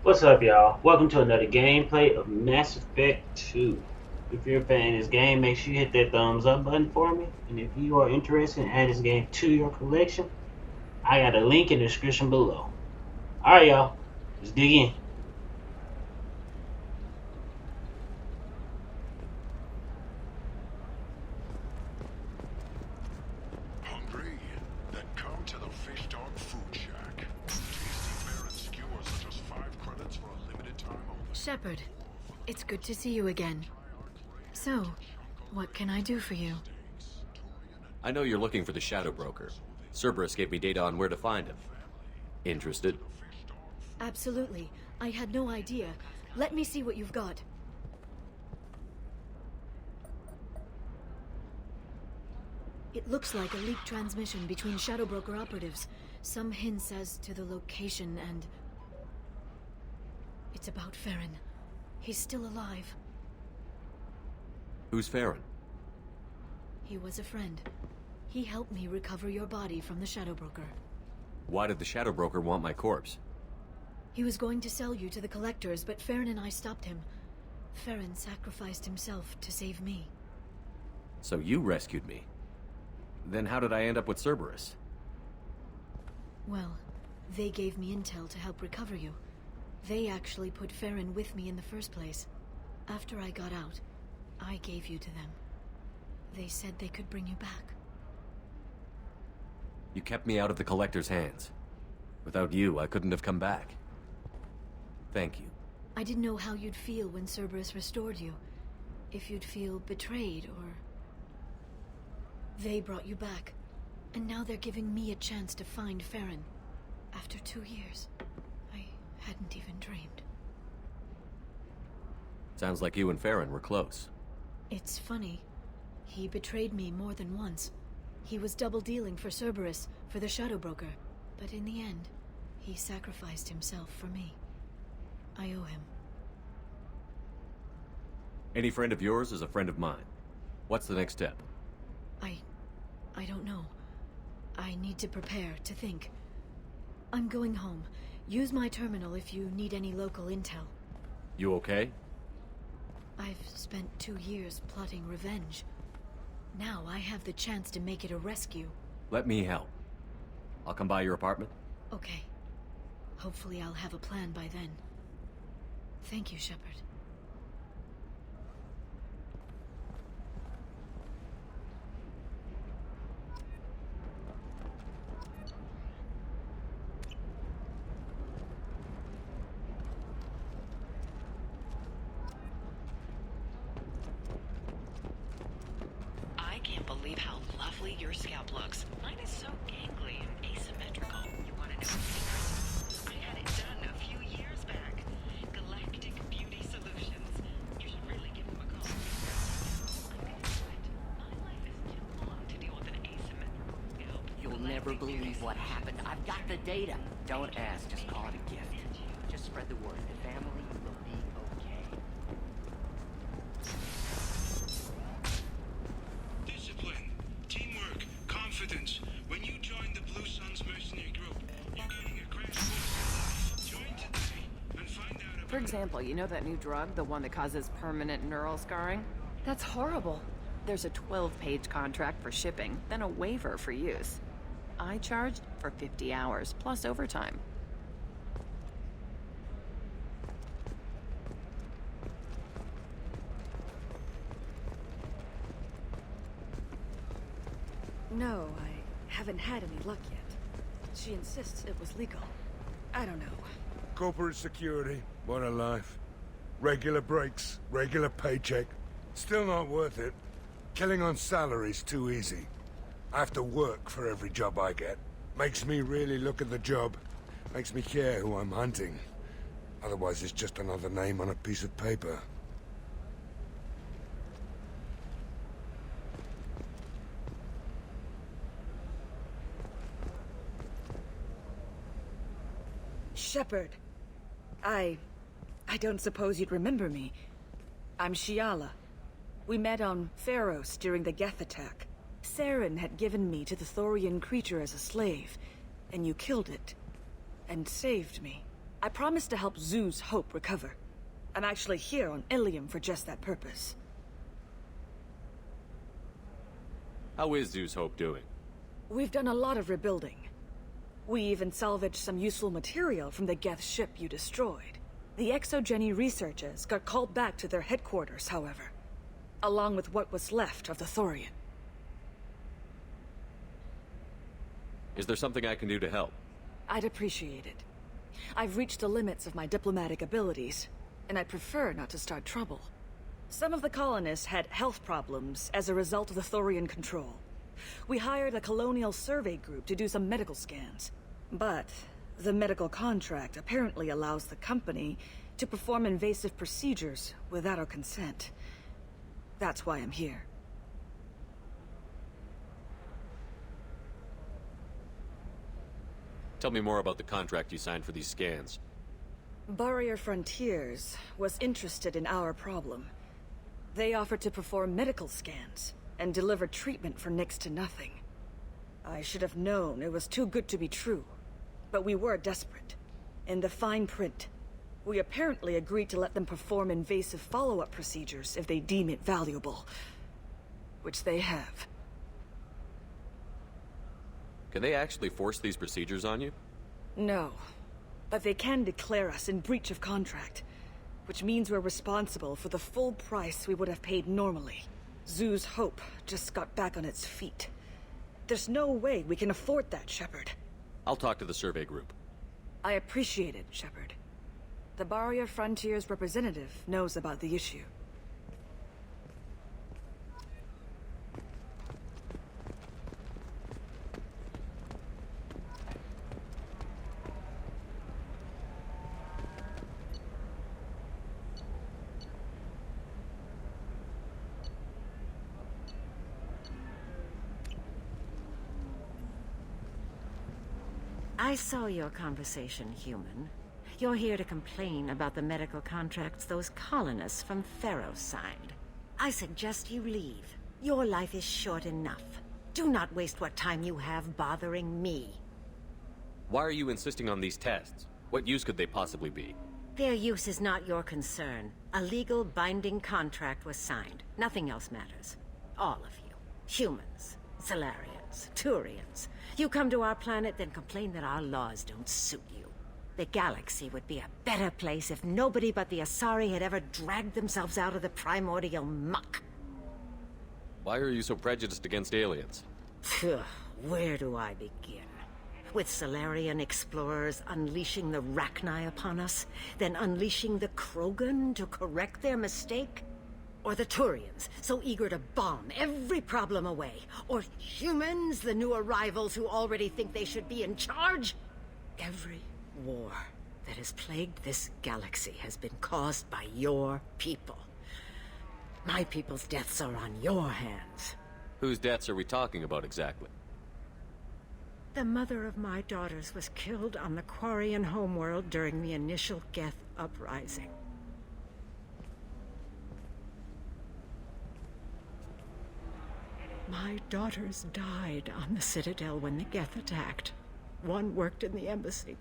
What's up, y'all? Welcome to another gameplay of Mass Effect 2. If you're a fan of this game, make sure you hit that thumbs up button for me. And if you are interested in adding this game to your collection, I got a link in the description below. Alright, y'all. Let's dig in. Hungry? Then come to the Fish Dog Food Shack. Tasty fare and skewers are just 5 credits for a limited time only. Shepard, it's good to see you again. So, what can I do for you? I know you're looking for the Shadow Broker. Cerberus gave me data on where to find him. Interested? Absolutely. I had no idea. Let me see what you've got. It looks like a leaked transmission between Shadow Broker operatives. Some hints as to the location and... It's about Farron. He's still alive. Who's Farron? He was a friend. He helped me recover your body from the Shadow Broker. Why did the Shadow Broker want my corpse? He was going to sell you to the collectors, but Farron and I stopped him. Farron sacrificed himself to save me. So you rescued me. Then how did I end up with Cerberus? Well, they gave me intel to help recover you. They actually put Farron with me in the first place. After I got out, I gave you to them. They said they could bring you back. You kept me out of the Collector's hands. Without you, I couldn't have come back. Thank you. I didn't know how you'd feel when Cerberus restored you. If you'd feel betrayed, or... They brought you back, and now they're giving me a chance to find Farron. After 2 years, I hadn't even dreamed. Sounds like you and Farron were close. It's funny. He betrayed me more than once. He was double-dealing for Cerberus, for the Shadow Broker. But in the end, he sacrificed himself for me. I owe him. Any friend of yours is a friend of mine. What's the next step? I don't know. I need to prepare, to think. I'm going home. Use my terminal if you need any local intel. You okay? I've spent 2 years plotting revenge. Now I have the chance to make it a rescue. Let me help. I'll come by your apartment. Okay. Hopefully I'll have a plan by then. Thank you, Shepard. I can't believe how lovely your scalp looks. Mine is so gangly and asymmetrical. You want to know a secret? I had it done a few years back. Galactic Beauty Solutions. You should really give them a call. I'm gonna do it. My life is too long to deal with an asymmetrical scalp. You'll never believe what happened. I've got the data. Don't ask, just call it a gift. Just spread the word. The family will be okay. Discipline, teamwork, confidence. When you join the Blue Suns mercenary group, you're getting a crash course. Join today and find out about... For example, you know that new drug, the one that causes permanent neural scarring? That's horrible. There's a 12-page contract for shipping, then a waiver for use. I charged for 50 hours, plus overtime. No, I haven't had any luck yet. She insists it was legal. I don't know. Corporate security, what a life. Regular breaks, regular paycheck. Still not worth it. Killing on salary's too easy. I have to work for every job I get. Makes me really look at the job. Makes me care who I'm hunting. Otherwise it's just another name on a piece of paper. Shepard. I don't suppose you'd remember me. I'm Shiala. We met on Pharos during the Geth attack. Saren had given me to the Thorian creature as a slave, and you killed it. And saved me. I promised to help Zoo's Hope recover. I'm actually here on Ilium for just that purpose. How is Zeus Hope doing? We've done a lot of rebuilding. We even salvaged some useful material from the Geth ship you destroyed. The Exogeny researchers got called back to their headquarters, however, along with what was left of the Thorian. Is there something I can do to help? I'd appreciate it. I've reached the limits of my diplomatic abilities, and I'd prefer not to start trouble. Some of the colonists had health problems as a result of the Thorian control. We hired a colonial survey group to do some medical scans. But the medical contract apparently allows the company to perform invasive procedures without our consent. That's why I'm here. Tell me more about the contract you signed for these scans. Barrier Frontiers was interested in our problem. They offered to perform medical scans and deliver treatment for next to nothing. I should have known it was too good to be true, but we were desperate. In the fine print, we apparently agreed to let them perform invasive follow-up procedures if they deem it valuable, which they have. Can they actually force these procedures on you? No, but they can declare us in breach of contract, which means we're responsible for the full price we would have paid normally. Zoo's Hope just got back on its feet. There's no way we can afford that, Shepard. I'll talk to the survey group. I appreciate it, Shepard. The Barrier Frontiers representative knows about the issue. I saw your conversation, human. You're here to complain about the medical contracts those colonists from Theros signed. I suggest you leave. Your life is short enough. Do not waste what time you have bothering me. Why are you insisting on these tests? What use could they possibly be? Their use is not your concern. A legal binding contract was signed. Nothing else matters. All of you. Humans, Solarians, Turians. You come to our planet, then complain that our laws don't suit you. The galaxy would be a better place if nobody but the Asari had ever dragged themselves out of the primordial muck. Why are you so prejudiced against aliens? Phew, where do I begin? With Solarian explorers unleashing the Rachni upon us, then unleashing the Krogan to correct their mistake? Or the Turians, so eager to bomb every problem away? Or humans, the new arrivals who already think they should be in charge? Every war that has plagued this galaxy has been caused by your people. My people's deaths are on your hands. Whose deaths are we talking about exactly? The mother of my daughters was killed on the Quarian homeworld during the initial Geth uprising. My daughters died on the Citadel when the Geth attacked. One worked in the embassy.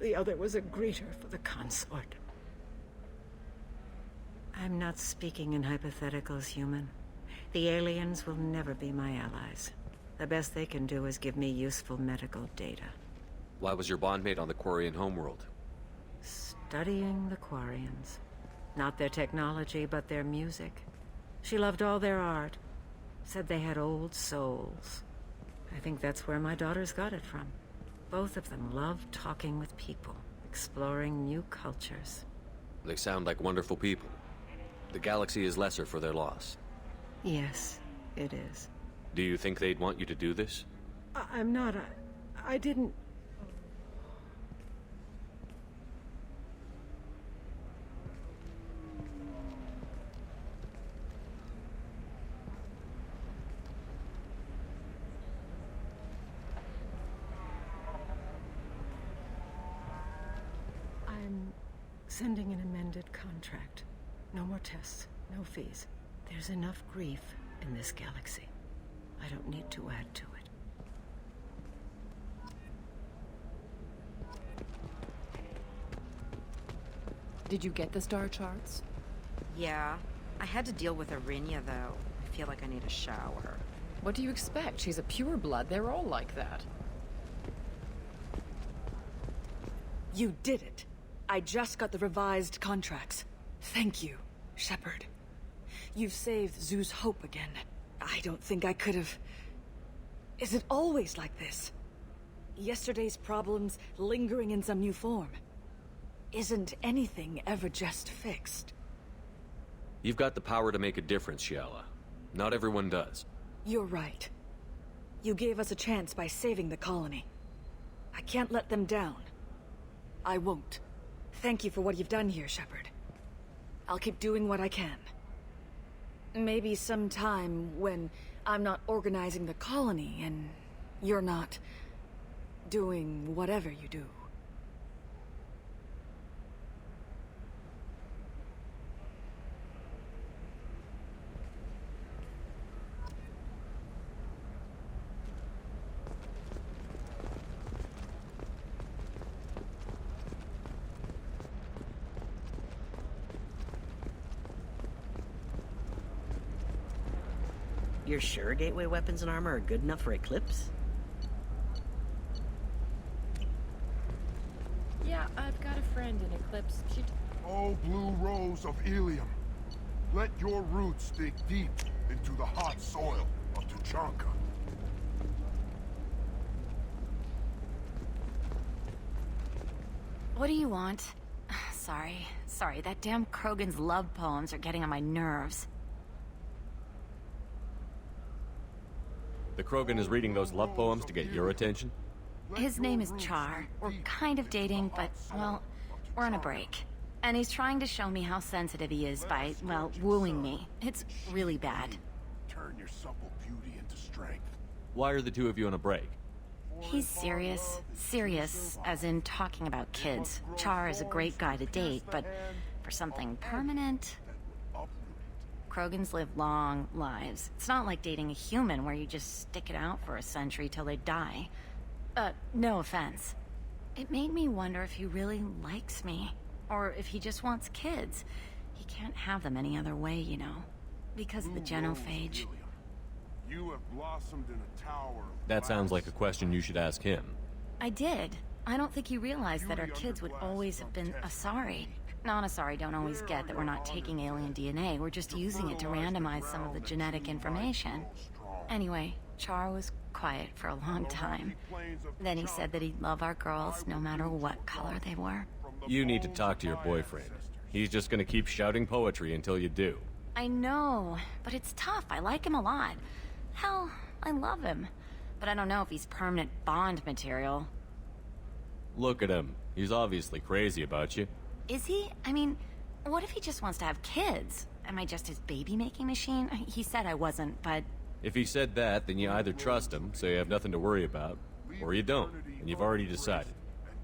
The other was a greeter for the consort. I'm not speaking in hypotheticals, human. The aliens will never be my allies. The best they can do is give me useful medical data. Why was your bondmate on the Quarian homeworld? Studying the Quarians. Not their technology, but their music. She loved all their art. Said they had old souls. I think that's where my daughters got it from. Both of them loved talking with people, exploring new cultures. They sound like wonderful people. The galaxy is lesser for their loss. Yes, it is. Do you think they'd want you to do this? I'm not. I didn't. I'm sending an amended contract. No more tests, no fees. There's enough grief in this galaxy. I don't need to add to it. Did you get the star charts? Yeah. I had to deal with Arinya, though. I feel like I need a shower. What do you expect? She's a pureblood. They're all like that. You did it. I just got the revised contracts. Thank you, Shepard. You've saved Zoo's hope again. I don't think I could have... Is it always like this? Yesterday's problems lingering in some new form. Isn't anything ever just fixed? You've got the power to make a difference, Shiala. Not everyone does. You're right. You gave us a chance by saving the colony. I can't let them down. I won't. Thank you for what you've done here, Shepard. I'll keep doing what I can. Maybe sometime when I'm not organizing the colony and you're not doing whatever you do. You're sure gateway weapons and armor are good enough for Eclipse? Yeah, I've got a friend in Eclipse. Oh, blue rose of Ilium. Let your roots dig deep into the hot soil of Tuchanka. What do you want? Sorry, that damn Krogan's love poems are getting on my nerves. The Krogan is reading those love poems to get your attention? His name is Char. We're kind of dating, but, well, we're on a break. And he's trying to show me how sensitive he is by, well, wooing me. It's really bad. Turn your supple beauty into strength. Why are the two of you on a break? He's serious. Serious, as in talking about kids. Char is a great guy to date, but for something permanent... Krogans live long lives. It's not like dating a human where you just stick it out for a century till they die. No offense. It made me wonder if he really likes me. Or if he just wants kids. He can't have them any other way, you know. Because of the genophage. You have blossomed in a tower. That sounds like a question you should ask him. I did. I don't think he realized that our kids would always have been Asari. Non-Asari don't always get that we're not taking alien DNA, we're just using it to randomize some of the genetic information. Anyway, Char was quiet for a long time. Then he said that he'd love our girls no matter what color they were. You need to talk to your boyfriend. He's just gonna keep shouting poetry until you do. I know, but it's tough. I like him a lot. Hell, I love him. But I don't know if he's permanent Bond material. Look at him. He's obviously crazy about you. Is he? I mean, what if he just wants to have kids? Am I just his baby-making machine? He said I wasn't, but... If he said that, then you either trust him, so you have nothing to worry about, or you don't, and you've already decided.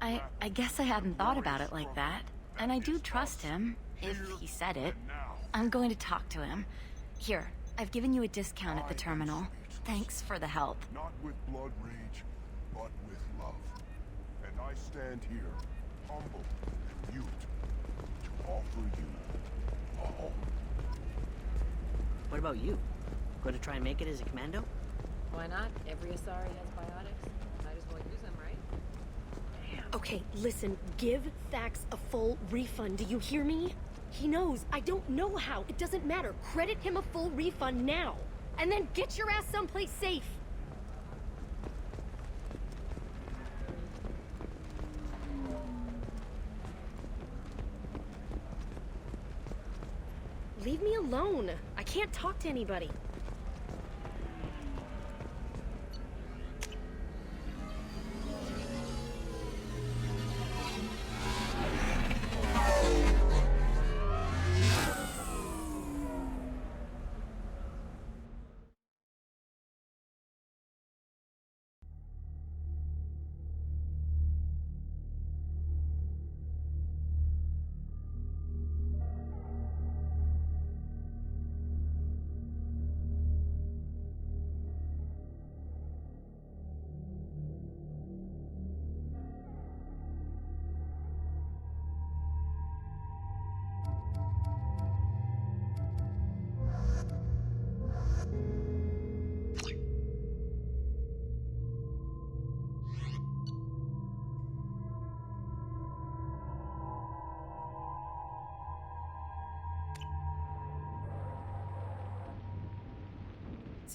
I guess I hadn't thought about it like that. And I do trust him, if he said it. I'm going to talk to him. Here, I've given you a discount at the terminal. Thanks for the help. Not with blood rage, but with love. And I stand here, humble and mute, to offer you a home. What about you? Going to try and make it as a commando? Why not? Every Asari has biotics. Might as well use them, right? Okay, listen, give Thax a full refund, do you hear me? He knows, I don't know how, it doesn't matter. Credit him a full refund now. And then get your ass someplace safe. Leave me alone. I can't talk to anybody.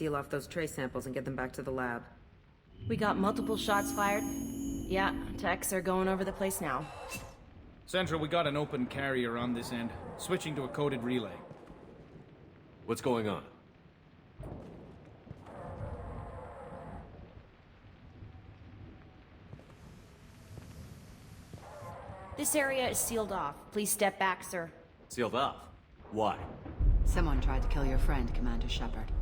seal off those trace samples and get them back to the lab. We got multiple shots fired. Yeah, techs are going over the place now. Central, we got an open carrier on this end. Switching to a coded relay. What's going on? This area is sealed off. Please step back, sir. Sealed off? Why? Someone tried to kill your friend, Commander Shepard.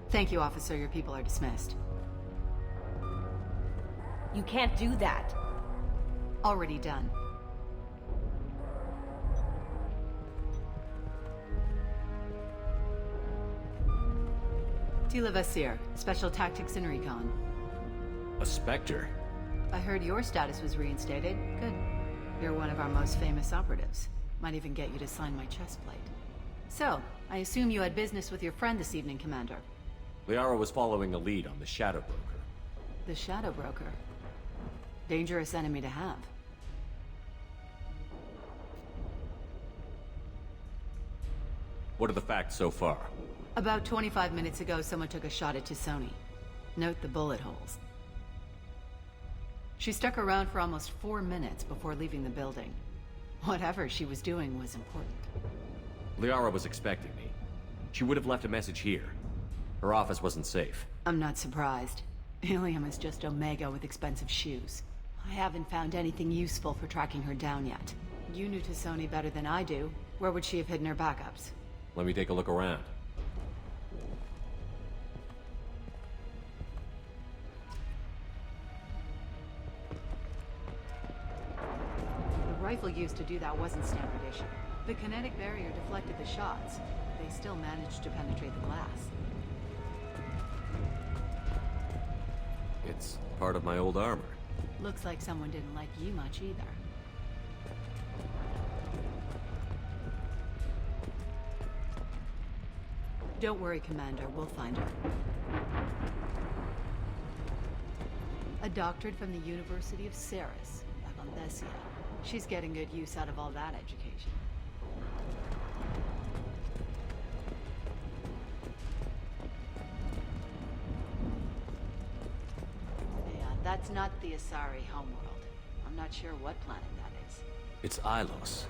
Thank you, officer. Your people are dismissed. You can't do that. Already done. Tila Vasir, Special Tactics and Recon. A Spectre? I heard your status was reinstated. Good. You're one of our most famous operatives. Might even get you to sign my chest plate. So, I assume you had business with your friend this evening, Commander. Liara was following a lead on the Shadow Broker. The Shadow Broker. Dangerous enemy to have. What are the facts so far? About 25 minutes ago, someone took a shot at Tisoni. Note the bullet holes. She stuck around for almost 4 minutes before leaving the building. Whatever she was doing was important. Liara was expecting me. She would have left a message here. Her office wasn't safe. I'm not surprised. Ilium is just Omega with expensive shoes. I haven't found anything useful for tracking her down yet. You knew Tisoni better than I do. Where would she have hidden her backups? Let me take a look around. The rifle used to do that wasn't standard issue. The kinetic barrier deflected the shots. They still managed to penetrate the glass. It's part of my old armor. Looks like someone didn't like you much either. Don't worry, Commander. We'll find her. A doctorate from the University of Ceres, Avanthesia. She's getting good use out of all that education. Yeah, that's not the Asari homeworld. I'm not sure what planet that is. It's Ilos.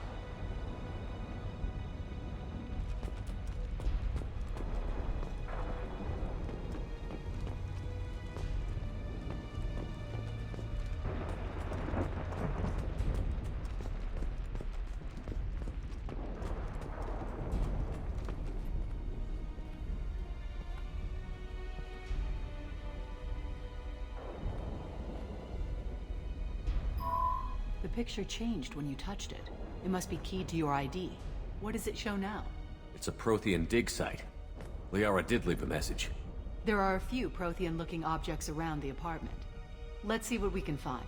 The picture changed when you touched it. It must be keyed to your ID. What does it show now? It's a Prothean dig site. Liara did leave a message. There are a few Prothean-looking objects around the apartment. Let's see what we can find.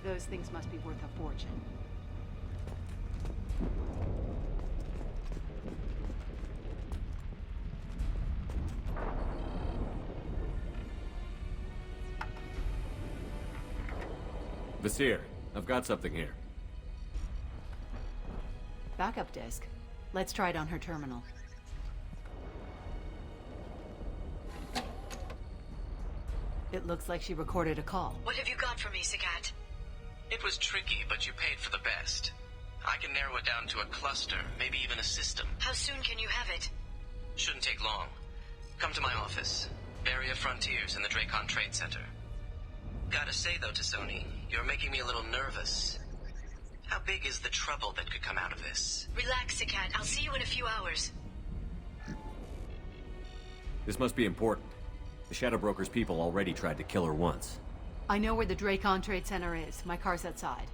Those things must be worth a fortune. Vasir, I've got something here. Backup disk. Let's try it on her terminal. It looks like she recorded a call. What have you got for me, Sagat? It was tricky, but you paid for the best. I can narrow it down to a cluster, maybe even a system. How soon can you have it? Shouldn't take long. Come to my office. Barrier Frontiers in the Dracon Trade Center. Gotta say though, Tisoni, you're making me a little nervous. How big is the trouble that could come out of this? Relax, Sagat. I'll see you in a few hours. This must be important. The Shadow Broker's people already tried to kill her once. I know where the Dracon Trade Center is. My car's outside.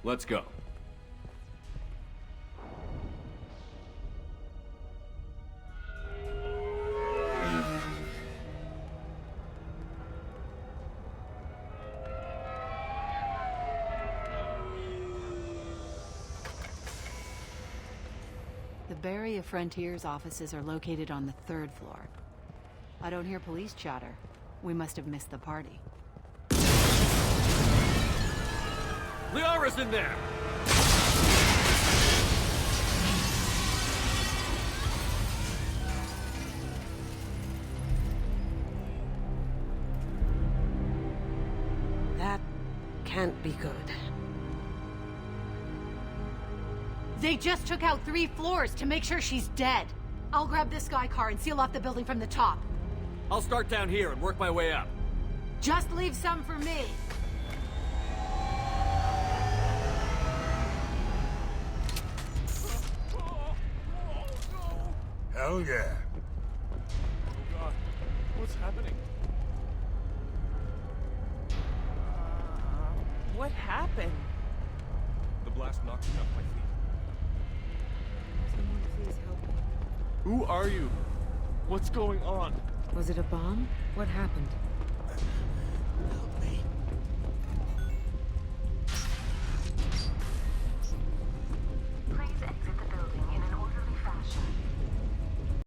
Let's go. The Barrier Frontiers offices are located on the 3rd floor. I don't hear police chatter. We must have missed the party. Liara's in there! That can't be good. They just took out 3 floors to make sure she's dead. I'll grab this sky car and seal off the building from the top. I'll start down here and work my way up. Just leave some for me. Hell yeah. Oh god, what's happening? What happened? The blast knocked me off my feet. Someone please help me. Who are you? What's going on? Was it a bomb? What happened? Help